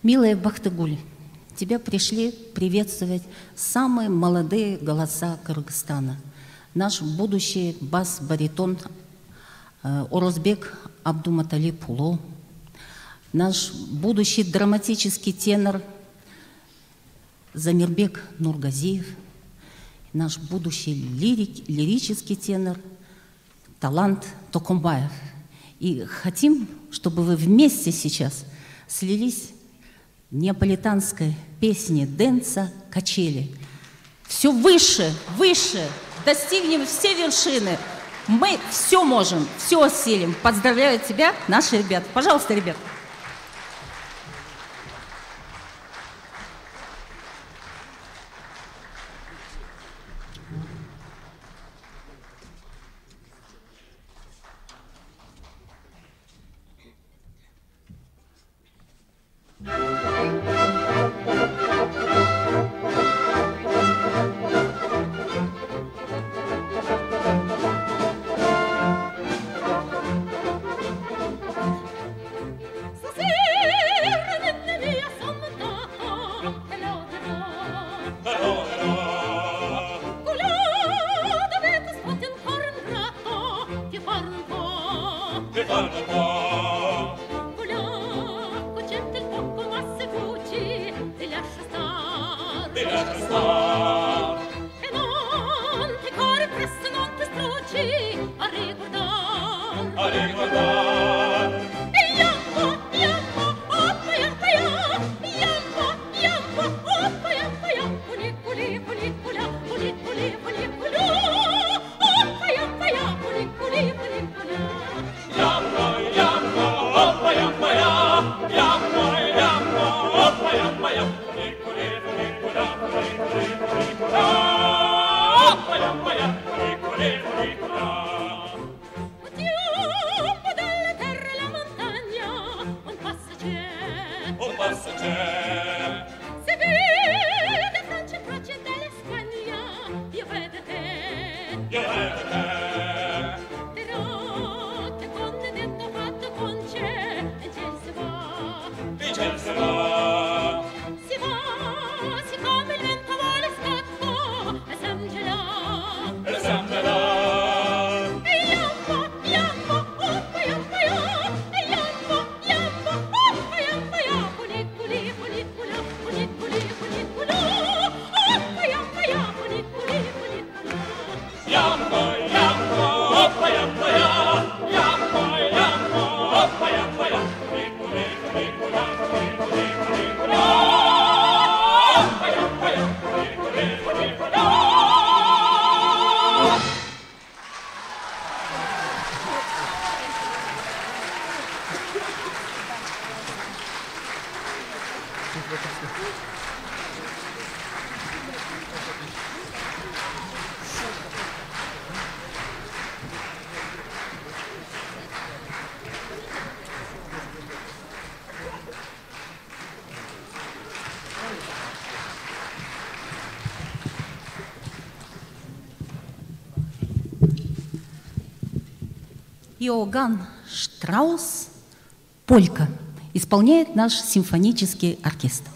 Милая Бахтыгуль, тебя пришли приветствовать самые молодые голоса Кыргызстана. Наш будущий бас-баритон Орозбек Абдуматалип-улу, наш будущий драматический тенор Замирбек Нургазиев, наш будущий лирический тенор Талант Токумбаев. И хотим, чтобы вы вместе сейчас слились в неаполитанской песне дэнса «Качели». Все выше, выше, достигнем все вершины. Мы все можем, все осилим. Поздравляю тебя, наши ребята. Пожалуйста, ребят. Иоганн Штраус «Полька» исполняет наш симфонический оркестр.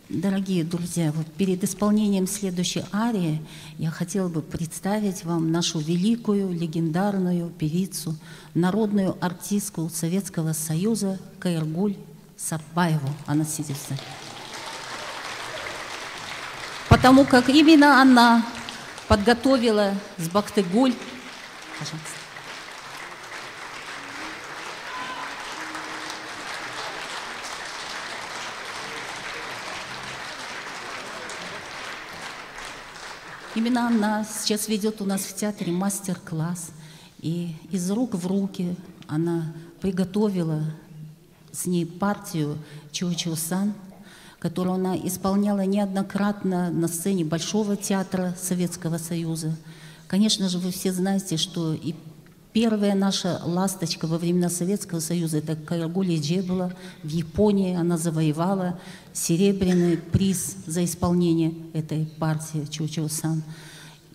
Дорогие друзья, вот перед исполнением следующей арии я хотела бы представить вам нашу великую, легендарную певицу, народную артистку Советского Союза Кайыргуль Сарбаеву. Она сидит здесь. Потому как именно она подготовила с Бахтыгуль, пожалуйста, именно она сейчас ведет у нас в театре мастер-класс, и из рук в руки она приготовила с ней партию Чио-Чио-сан, которую она исполняла неоднократно на сцене Большого театра Советского Союза. Конечно же, вы все знаете, что и первая наша ласточка во времена Советского Союза — это Кайыргуль Иджебула. В Японии она завоевала серебряный приз за исполнение этой партии Чио-Чио-сан.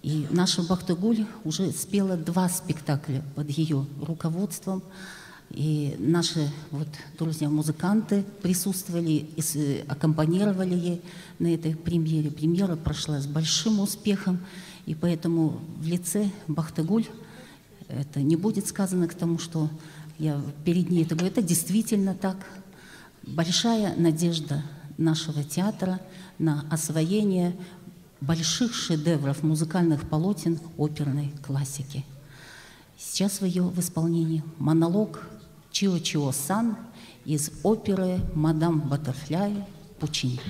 И наша Бахтыгуль уже спела 2 спектакля под ее руководством. И наши друзья-музыканты присутствовали и аккомпанировали ей на этой премьере. Премьера прошла с большим успехом, и поэтому в лице Бахтыгуль, это не будет сказано к тому, что я перед ней это говорю, это действительно так. Большая надежда нашего театра на освоение больших шедевров музыкальных полотен оперной классики. Сейчас в исполнении монолог Чио-Чио-сан из оперы «Мадам Баттерфляй» Пучини.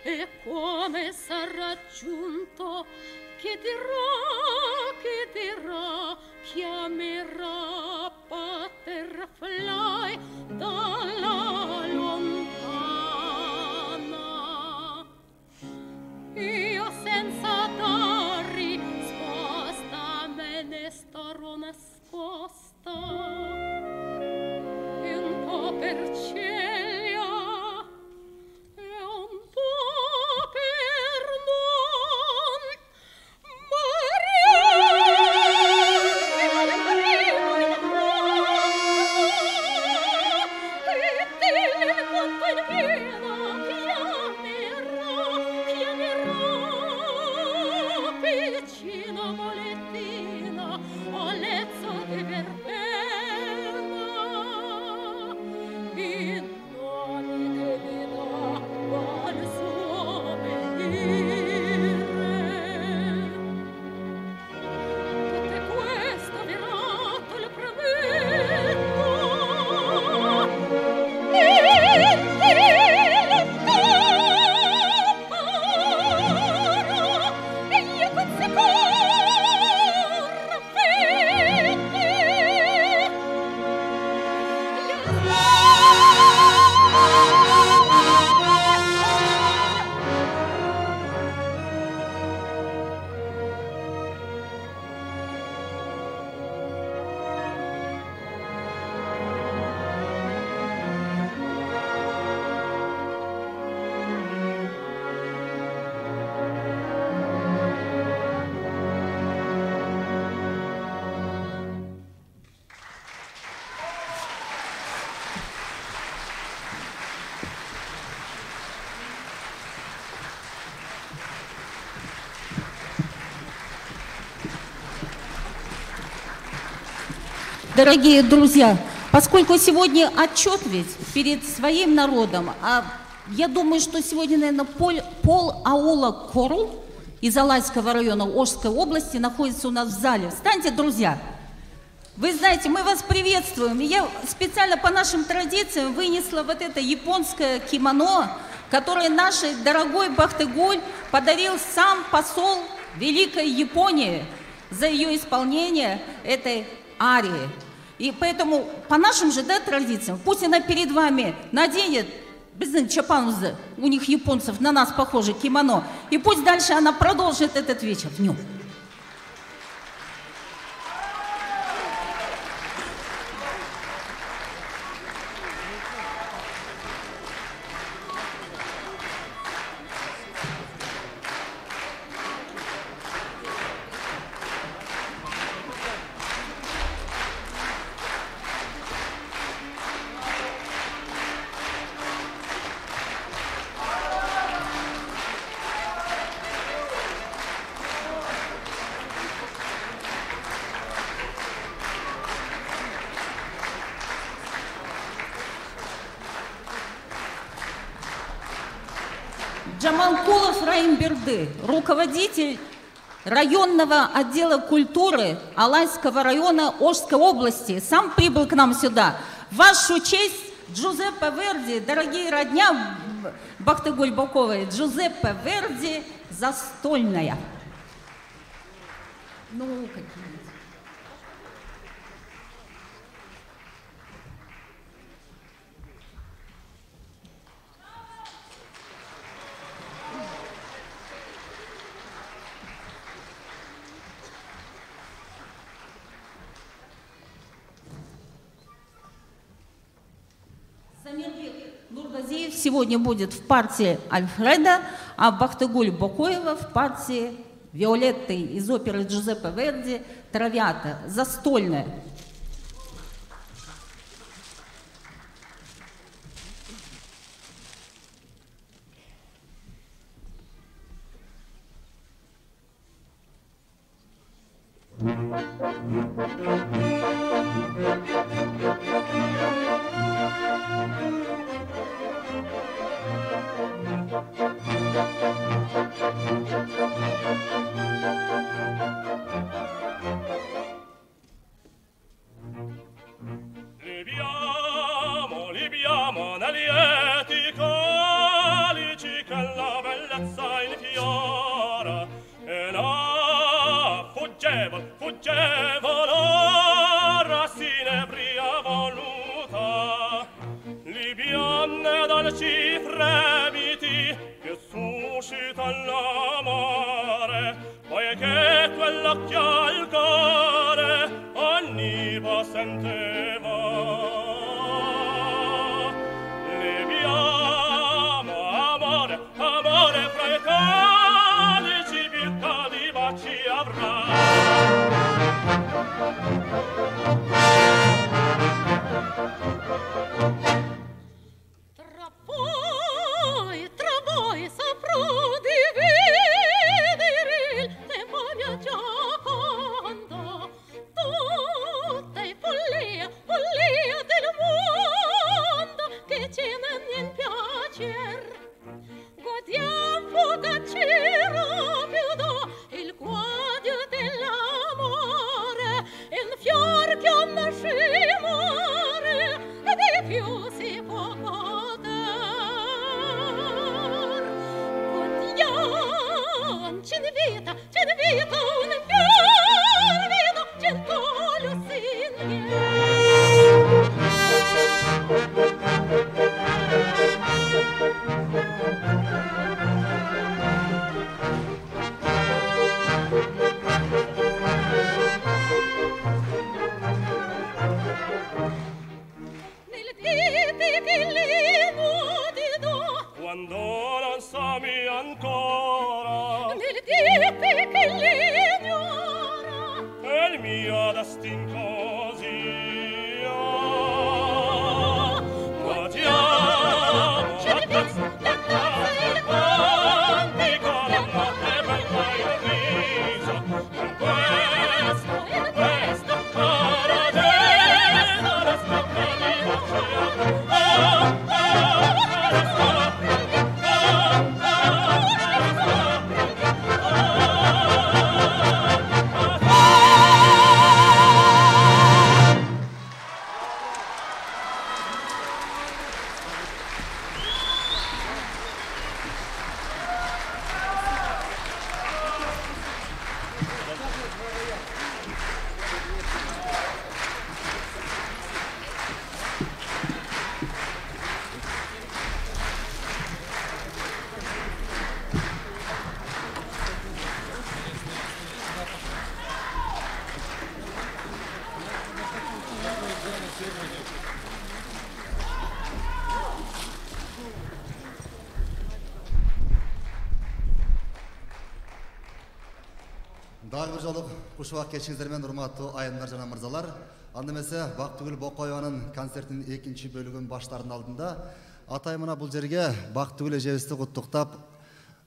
E come sarà giunto, chi dirà, chiamerà Butterfly dalla lontana. Io senza dar risposta me ne starò nascosta. Дорогие друзья, поскольку сегодня отчет ведь перед своим народом, а я думаю, что сегодня, наверное, пол аула Корл из Алайского района Ошской области находится у нас в зале. Встаньте, друзья! Вы знаете, мы вас приветствуем. Я специально по нашим традициям вынесла вот это японское кимоно, которое нашей дорогой Бахтыгуль подарил сам посол Великой Японии за ее исполнение этой арии. И поэтому по нашим же традициям, пусть она перед вами наденет, чапанузы, у них японцев на нас похоже кимоно, и пусть дальше она продолжит этот вечер в нем. Джамалкулов Раимберды, руководитель районного отдела культуры Алайского района Ошской области, сам прибыл к нам сюда. В вашу честь Джузеппе Верди, дорогие родня Бахтыгуль-Боковой, Джузеппе Верди «Застольная». Ну, какие-нибудь. Нургазиев сегодня будет в партии Альфреда, а Бахтыгуль-Бокоева в партии Виолетты из оперы Джузеппе Верди «Травиата» «Застольная». Libiamo nagli lieti calici che la bellezza infiora e la fuggeva l'ora s'inebria voluta Libianne dolci fremiti che suscita l'amore poiché quell'occhio al cuore onnipotente amore fra i calici virtà di baci avrà tra voi saprò dividere le mie Gioconda tutta è follia del mondo che ce n'è in piacer Godiam fugacci rapido il guadio dell'amore il fior che onda scimare e di più si può godere Godiam c'è di vita un fior vedo gentolio quando non sami ancora nel dite che l'ignora è il mio destin così guardiamo la tazza il cantico la notte bella il riso in questo paradiso Дагы бир жолу кушубак кечиңиздер менен урматтуу айымдар жана мырзалар. Анда эмесе Бактыгүл Бокоеванын концертинин экинчи бөлүгүнүн баштарынын алдында атай мына бул жерге Бактыгүл эжебизди куттуктап,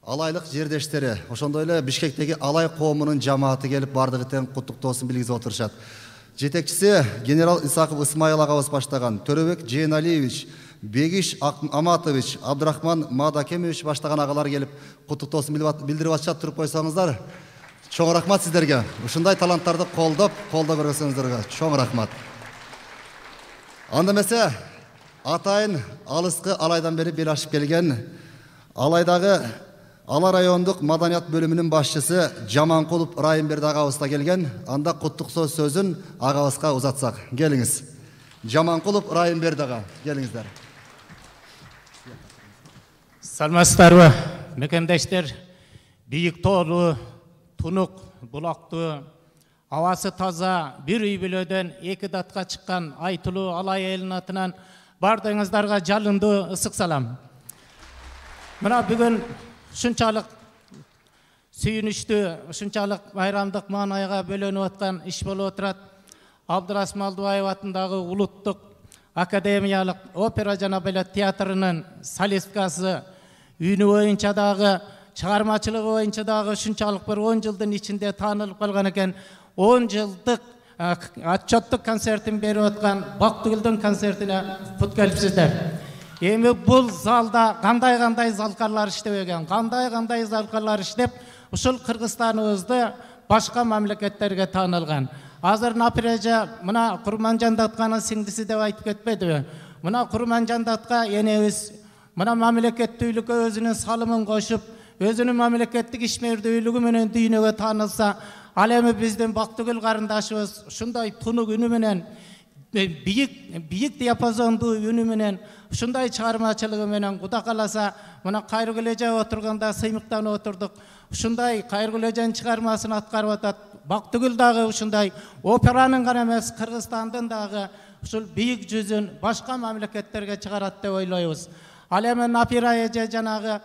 алайлык жердештери, ошондой эле Бишкектеги алай коомунун жамааты келип бардыгы тең куттуктоосун билгизип отурушат. Жетекчиси генерал Исаков Исмаил агабыз баштаган, Төрөбек Жээналиевич, Бегиш Аматович, Абдрахман Мадакемович баштаган агалар келип куттуктоосун билдирип атышат. Туруп койсоңуздар. Чоң рахмат сиздерге. Ушундай таланттарды колдоп көргөнсүңүздөргө чоң рахмат. Анда эмесе атайын алыскы алайдан бери бел ашып келген алайдагы Ала райондук маданият бөлүмүнүн башчысы Жаманкулов Райымберди агабыз да келген. Анда куттуктоо сөзүн агабызга узатсак. Келиңиз. Жаманкулов Райымберди ага, келиңиздер. Саламатсыздарбы, мекендештер. Бийик тоолуу, тунук, булактуу, абасы таза, бир үй бүлөдөн эки датка чыккан айтылуу алай элинин атынан бардыгыңыздарга жалындуу ысык салам. Мына бүгүн ушунчалык сүйүнүчтүү, ушунчалык байрамдык маанайга бөлөнүп аткан иш болуп отурат. Абдырас Малдыбаев атындагы улуттук академиялык опера жана балет театрынын солисткасы, үнү боюнча дагы, чыгармачылыгы боюнча дагы ушунчалык бир 10 жылдын ичинде таанылып калган экен. 10 жылдык отчеттук концертин берип аткан Бактыгүлдүн концертине кут келипсиздер. Эми бул залда кандай залкарлар иштеп экен, кандай залкарлар иштеп, ушул Кыргызстаныбызды башка мамлекеттерге таанылган. Азыр Напирежа мына Курманжан Датканын сиңдиси деп айтып кетпедиби? Мына Курманжан Датка энебиз мына мамлекеттүүлүккө өзүнүн салымын кошуп, өзүнүн мамлекеттик ишмердүүлүгү менен дүйнөгө таанылса, ал эми биздин Бактыгүл карындашыбыз ушундай тунук үнү менен, бийик диапазондуу үнү менен, ушундай чыгармачылыгы менен Куда кааласа, мына Кайргүл эже отурганда сыймыктанып отурдук. Ушундай Кайргүл эженин чыгармасын аткарып атат. Бактыгүл дагы ушундай операнын гана эмес, Кыргызстандын дагы ушул бийик жүзүн башка мамлекеттерге чыгарат деп ойлойбуз. Ал эми Напира эже жанагы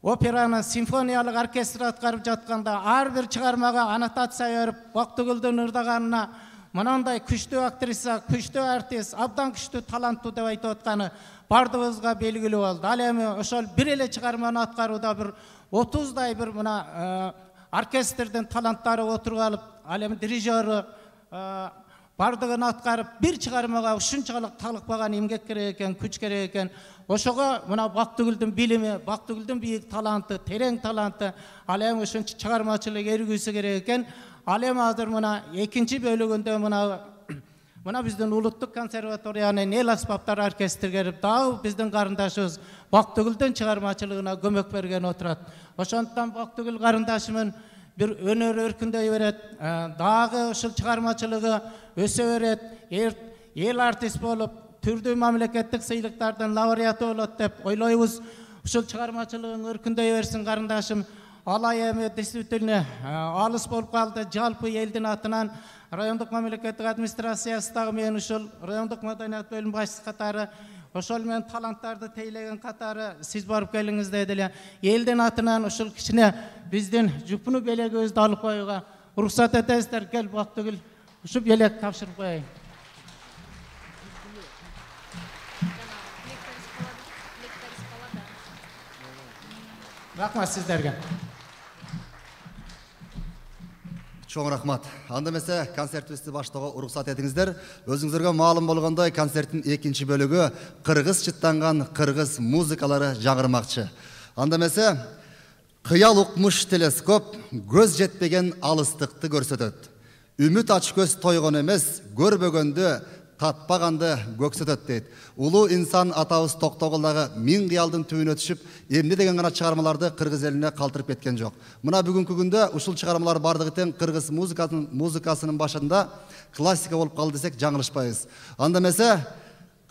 операнын симфониялык оркестр аткарып жатканда ар бир чыгармага аннотация берип, Бактыгүлдүн ырдаганы мынандай күчтүү актриса, күчтүү артист, абдан күчтүү таланттуу деп айтып атканы бардыгыбызга белгилүү болду. Ал эми ошол бир эле чыгарманы аткарууда бир 30дай бир мына оркестрдин таланттары отуруп алып, ал эми дирижеру бардыгын аткарып, бир чыгармага ушунчалык талыкпаган эмгек керек экен, күч керек экен. Ошого мына Бактыгүлдүн билими, Бактыгүлдүн бийик таланты, терең таланты, ал эми ушунча чыгармачылык эргүүсү керек экен. Ал эми азыр мына экинчи бөлүгүндө мына биздин улуттук консерваториянын эл аспаптар оркестри келип, дагы биздин карындашыбыз Бактыгүлдүн чыгармачылыгына көмөк берген отурат. Ошондуктан Бактыгүл карындашымын бир өнөр өркүндөй берет, дагы ушул чыгармачылыгы өсө берет, эл артист болуп, түрдүү мамлекеттик сыйлыктардын лауреаты болот деп ойлойбуз. Ушул чыгармачылыгың өркүндөй берсин карындашым. Алай эми действительно алыс болуп калды. Жалпы элдин атынан райондук мамлекеттик администрациясындагы мен ушул райондук маданият бөлүм башчысы катары ошол менен таланттарды тейлеген катары сиз барып келиңиз деди эле. Элдин атынан ушул кичине биздин жупуну белегибизди алып коюуга уруксат этесиздер. Кел Бактыгүл, ушу белек тапшырып коеюн. Рахмат сиздерге. Чоң рахмат. Анда эмесе концертибизди баштоого уруксат этиңиздер. Өзүңүзгө маалым болгондой, концерттин экинчи бөлүгү кыргыз чыттанган кыргыз музыкалары жаңырмакчы. Анда эмесе кыял укмуш телескоп көз жетпеген алыстыкты көрсөтөт. Үмүт ач көз тойгон эмес, көрбөгөндө татпаганды көксөтөт дейт. Улуу инсан атабыз Токтогулдагы миң кыялдын түбүнө түшүп, эмне деген гана чыгармаларды кыргыз элине калтырып кеткен жок. Мына бүгүнкү күндө ушул чыгармалар бардыгы тең кыргыз музыкасынын башында классика болуп калды десек жаңылышпайбыз. Анда эмесе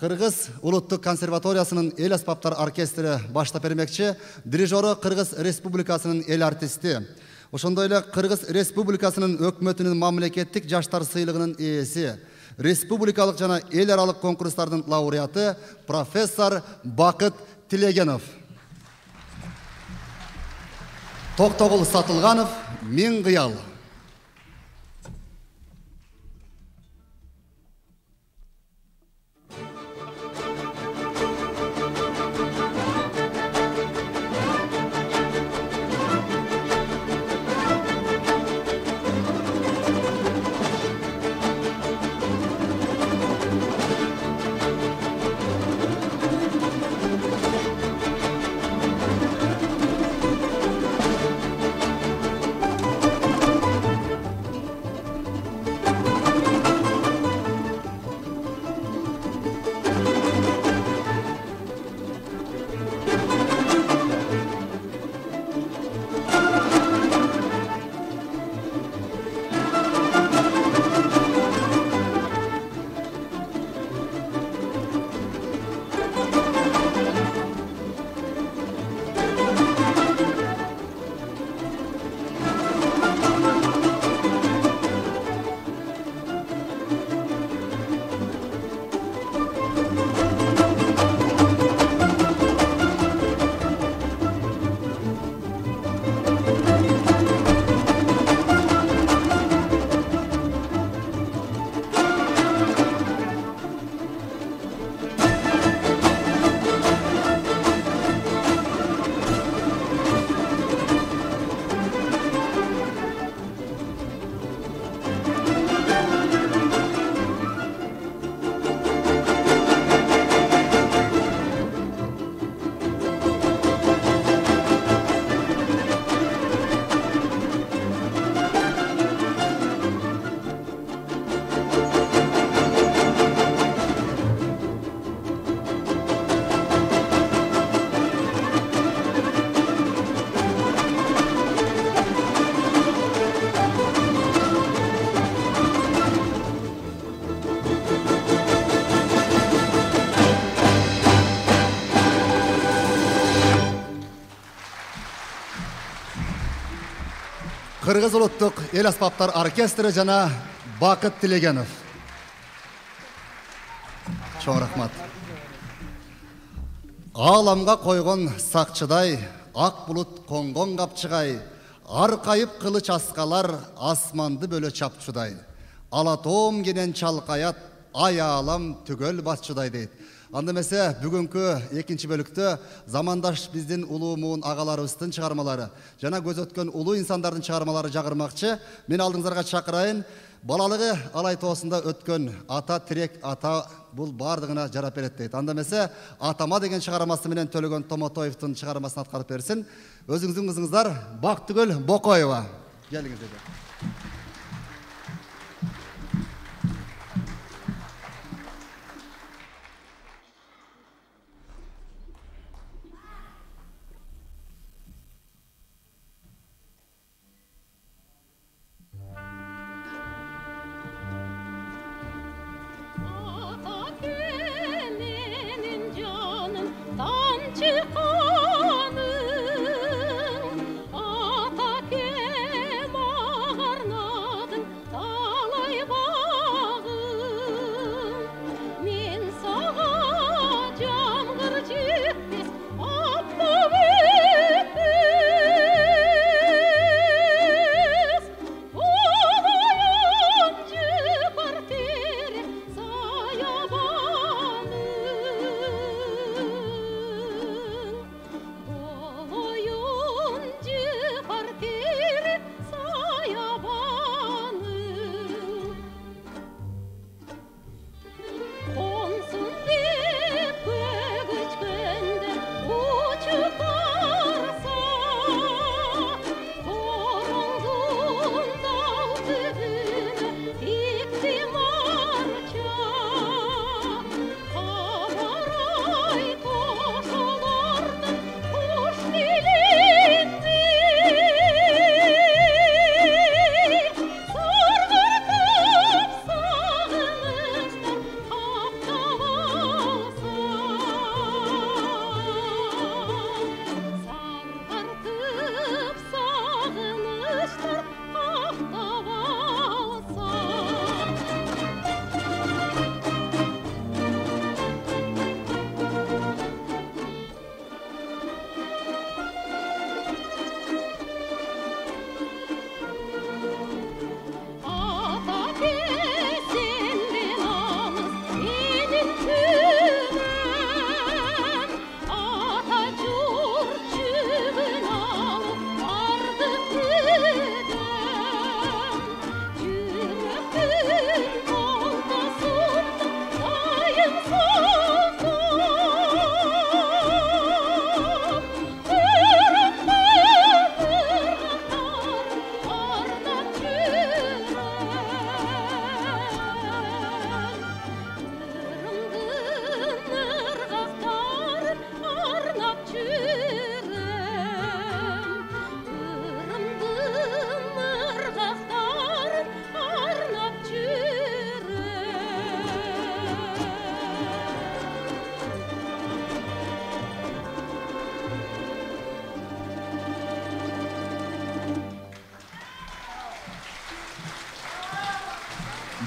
Кыргыз улуттук консерваториясынын эл аспаптар оркестри баштап бермекчи, дирижеру Кыргыз Республикасынын эл артисти, ошондой эле Кыргыз Республикасынын өкмөтүнүн мамлекеттик жаштар сыйлыгынын ээси, республикалық жана эл аралык конкурстардын лауреаты профессор Бакыт Тилегенов. Токтогул Сатылганов, Мен кыял. Кыргыз улуттук эл аспаптар оркестрі жана Бакыт Тилегенов. Чоң рахмат. Аламга койгон сакчыдай, ак булут конгон капчыгай, аркайып кылыч аскалар, асманды бөлө чапчудай. Алатоом кенен чалкаят, ай алам түгөл басчыдай дейт. Анда эмесе бүгүнкү экинчи бөлүктө замандаш биздин улуу муун агаларыбыздын чыгармалары жана көз өткөн улуу инсандардын чыгармалары жагырмакчы. Мен алдыңыздарга чакырайын. Балалыгы алай тоосунда өткөн ата тирек ата бул бардыгына жарап берет дейт. Анда эмесе атама деген чыгармасы менен Төлөгөн Томотоевдун чыгармасын аткарып берсин. Өзүңүздүн кызыңыздар Бактыгүл Бокоева. Келиңиз деди. Ata kem ağarna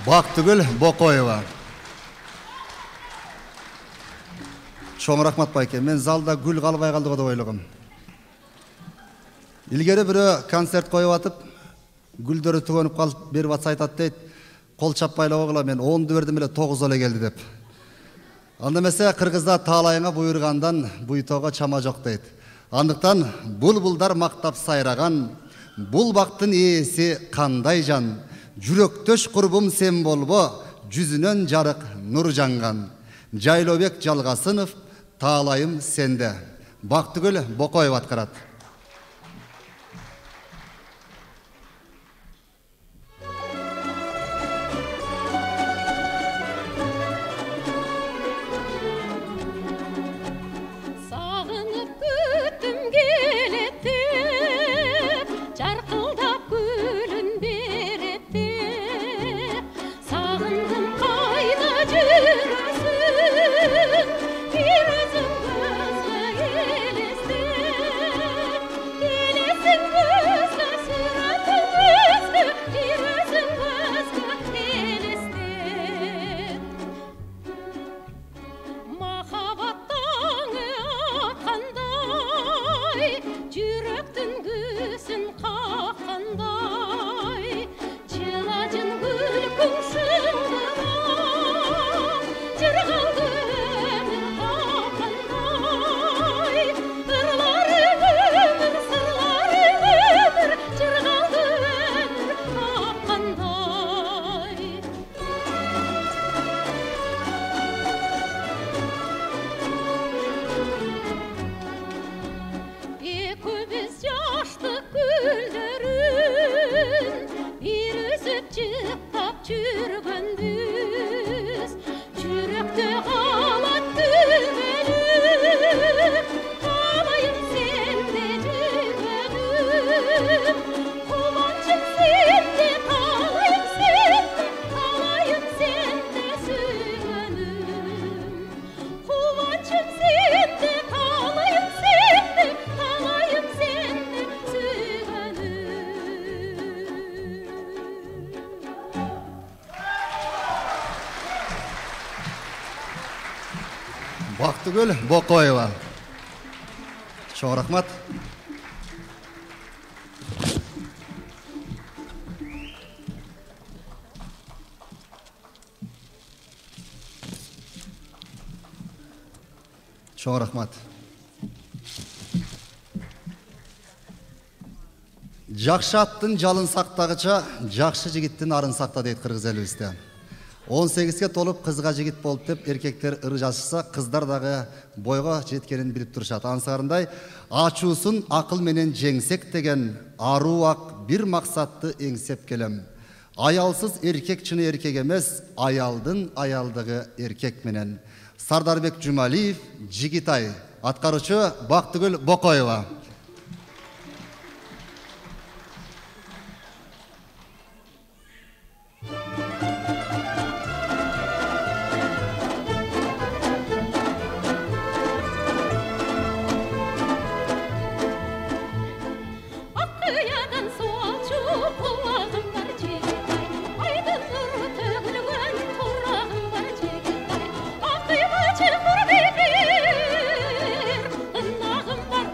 Бактыгүл Бокоева. Чоң рахмат байке. Мен залда гүл калбай калды деп ойлогом. Илгери бирөө концерт коюп атып, гүлдөрү түгөнүп калып берип атса айтат дейт. Кол чаппайлап огула мен 10 бердим эле 9 эле келди деп. Анда эмесе кыргызда таалайыңа буйругандан буйтоого чама жок дейт. Андыктан булбулдар мактап сайраган, бул бактын ээси кандай жан, жүрөктөш курбум сен болбо, жүзүнөн жарык нур жанган. Жайлообек Жалгасынов, таалайым сенде. Бактыгүл Бокоева аткарат. Бактыгүл Бокоева. Чоң рахмат. Чоң рахмат. Жакшы аттын жалын сактагыча, жакшы жигиттин арын сакта дейт кыргыз элибизде. 18-ге толуп кызга жигит болуп деп эркектер ыры жасаса, кыздар дагы бойго жеткенин билип турушат. Ансарындай ачуусун акыл менен жеңсек деген аруу ак бир максатты эңсеп келем. Аялсыз эркек чыны эркек эмес, аялдын аялдыгы эркек менен. Сардарбек Жумалиев, Жигитай, аткаруучу Бактыгүл Бокоева.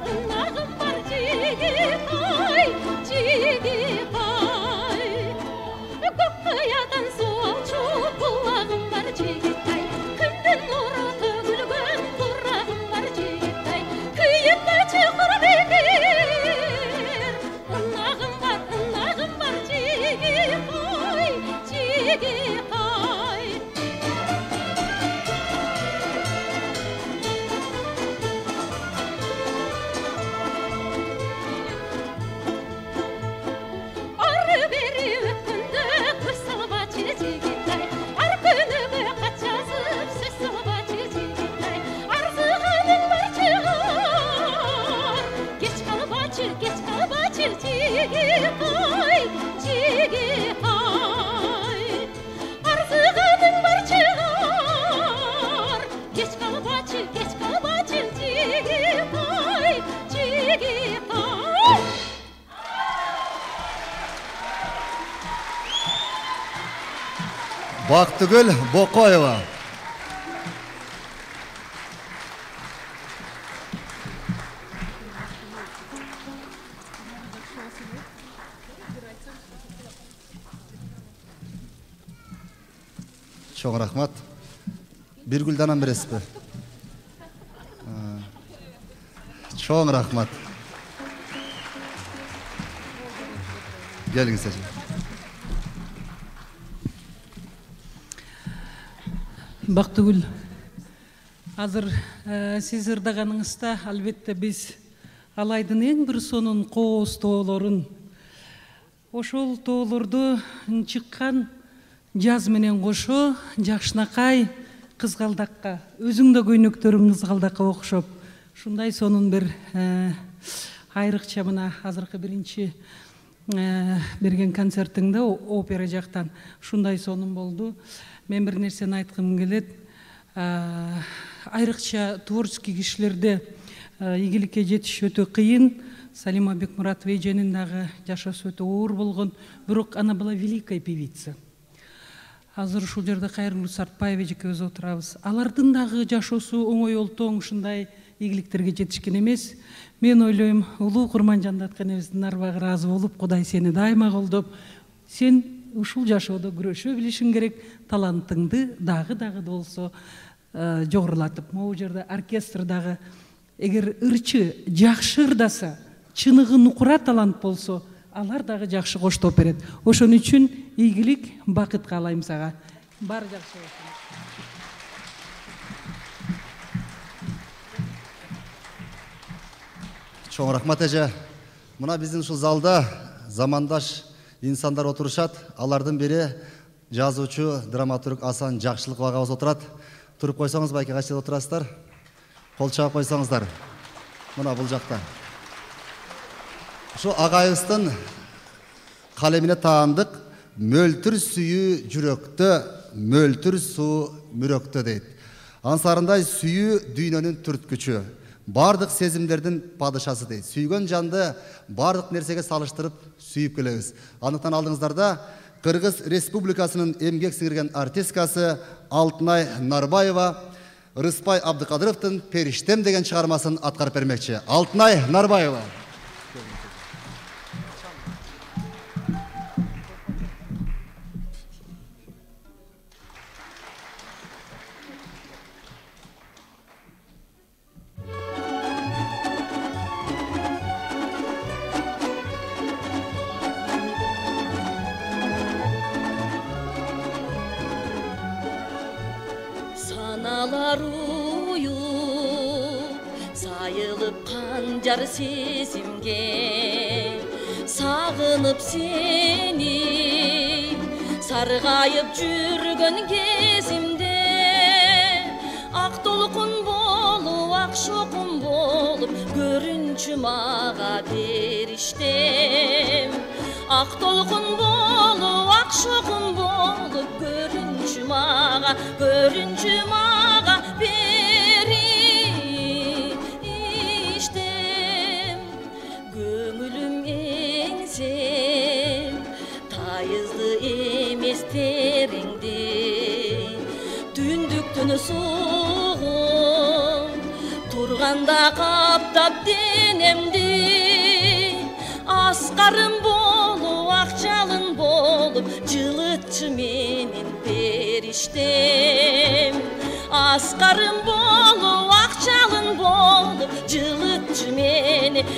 Ыннагым Бактыгүл Бокоева. Чоң рахмат. Bir güldanam бересиз бе? Чоң рахмат. Келиңиз эже. Бактыгүл, азыр сиз ырдаганыңызда албетте биз алайдын эң бир сонун кооз тоолорун, ошол тоолорду чыккан жаз менен кошо Жакшынакай кызгалдакка, өзүң да көйнөктөрүң кызгалдакка окшоп, ушундай сонун бир айрыкча мына азыркы биринчи берген концертиңде опера жактан ушундай сонун болду. Мен бир нерсени айткым келет. Айрыкча творческий кишилерде ийгиликке жетиш өтө кыйын. Салима Бекмуратова эженин дагы жашоосу өтө оор болгон, бирок ана была великая певица. Азыр ушул жерде Кайрылуу Сартбаева экөөбүз отурабыз. Алардын дагы жашоосу оңой олтоң ушундай ийгиликтерге жетишкен эмес. Мен ойлойм, улуу Курманжанды атканыбыздын нарбагы ыраазы болуп, Кудай сени дайыма колдоп, сен ушул жашоодо күрөшө билишиң керек, талантыңды дагы болсо жогорулатып. Могу жерде оркестрдагы эгер ырчы жакшы ырдаса, чыныгы нукура талант болсо, алар дагы жакшы коштоп берет. Ошон үчүн ийгилик, бакыт каалайм сага. Баары жакшы болсун. Чоң рахмат эже. Мына биздин ушул залда замандаш инсандар отурушат. Алардын бири жазуучу, драматург Асан Жакшылыков агабыз отурат. Туруп койсоңуз байке, кайчы отурасыздар? Кол чаап койсоңуздар. Мына бул жакта. Şu agayıstın kalemine taandık, möltür suyu jüröktö, möltür su müröktö deydi. Ansarınday suyu düynönün türtküçü, bardık sezimlerдің padışası deydi. Sүйгөн жанды бардық нерсеге салыштырып сүйіп келебиз. Анықтан алдыңыздарда Кыргыз Республикасының эмгек сіңірген артисткасы Алтынай Нарбаева Рыспай Абдыкадыровтың «Периштем» деген шығармасын атқарып бермекчи. Алтынай Нарбаева. Sayılıp kancar sezimge sağınıp seni sargayıp жүргөн кезимде ак толкун болуп ак шокун болуп көрүнчү мага периштем ак толкун болуп ак шокун болуп көрүнчү мага Teringdi түндүктүн сугу турганда каптап денемди аскарым болуп акчалын болуп жылытчы менин периштем аскарым болуп акчалын болуп жылытчы менин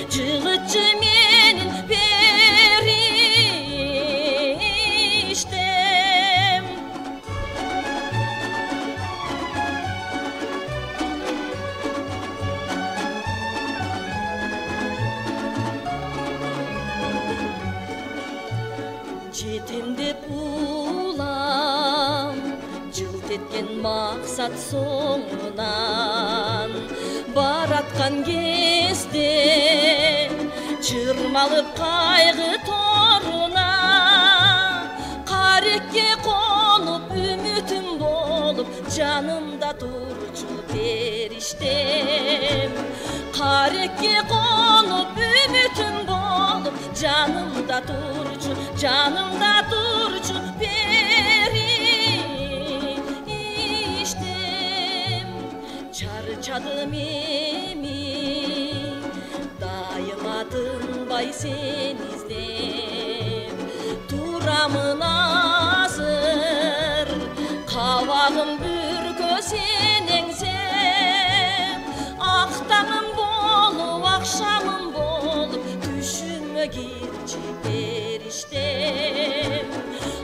жетемдеп улам жылт эткен максат соңунан бараткан кезде чырмалып кайгы торуна карекке конуп үмүтүм болуп жанымда турчу периштем карекке конуп үмүтүм болуп жанымда турчу периштем çadım emi daima tınbay sen izlep turamın azır kavağım bürkö sen engsep aktağım bolup akşamım bolup düşüme girçi periştem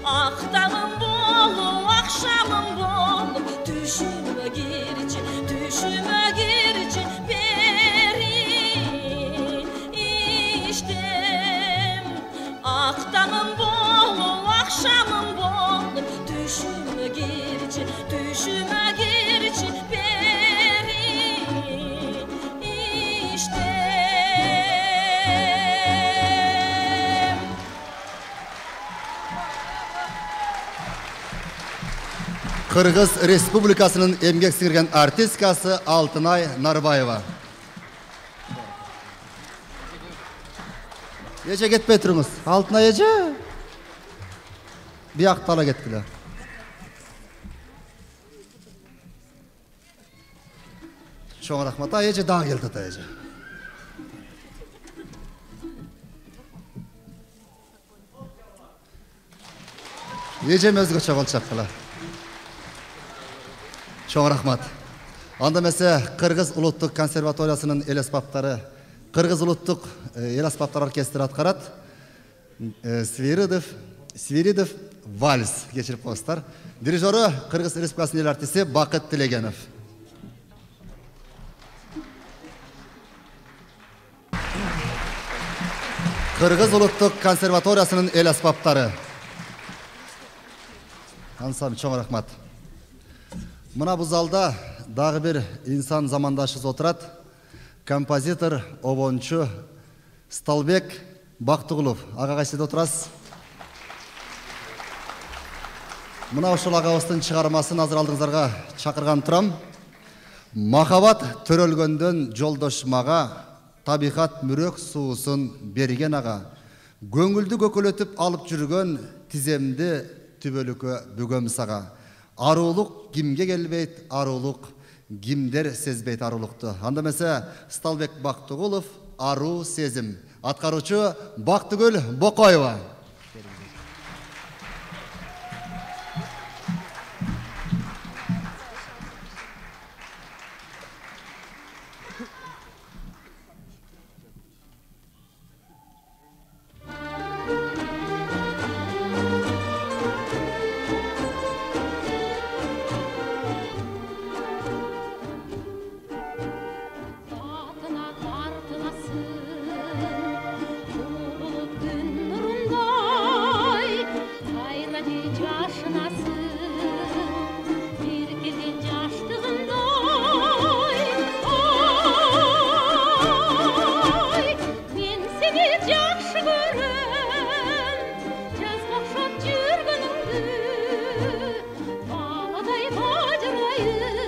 aktağım bolup akşamım bolup düşüme girçi beri iştem aktağım bolup akşamım bolup düşüme girçi beri iştem. Kırgız Respublikasının emgek singirgen artistkası Altınay Narbayeva. Ece ketpey turunuz. Altınay Ece. Bir aktala kettiler. Çoğun rahmat. Ece daha geldi Ece. Ece özgöçe bolçaklar. Çoğun rahmat. Anda mesela Kırgız Ulutluk Konservatoriyasının el asbaptары, Kırgız Ulutluk el asbaptары orkestri atkarat. Sviridov vals geçirip koyasılar. Dirijörü Kırgız Respublikasının el artisti Bakıt Tilegenov. Kırgız Ulutluk Konservatoriyasının el asbaptары. Ansam çoğun rahmat. Mına bu zalda dağı bir insan zamandaşız oturat. Kompozitor, obonçu Stalbek Baktugulov. Ağa kaçsıda oturasız. Mına uşul ağabastın çıkarmasın hazır aldığınızlarga çakırgan turam. Makabat törölgöndön joldoşmaga, tabikat mürök suusun bergen ağa. Göңүлдү көкөлөтүп алып жүргөн тиземди түбөлүккө бүгөм сага. Арулук кимге келбейт, арулук кимдер сезбейт арулукту. Анда месе Сталбек Бактыгулов, ару сезим. Аткаруучу Бактыгүл Бокоева. Баладай бажырайып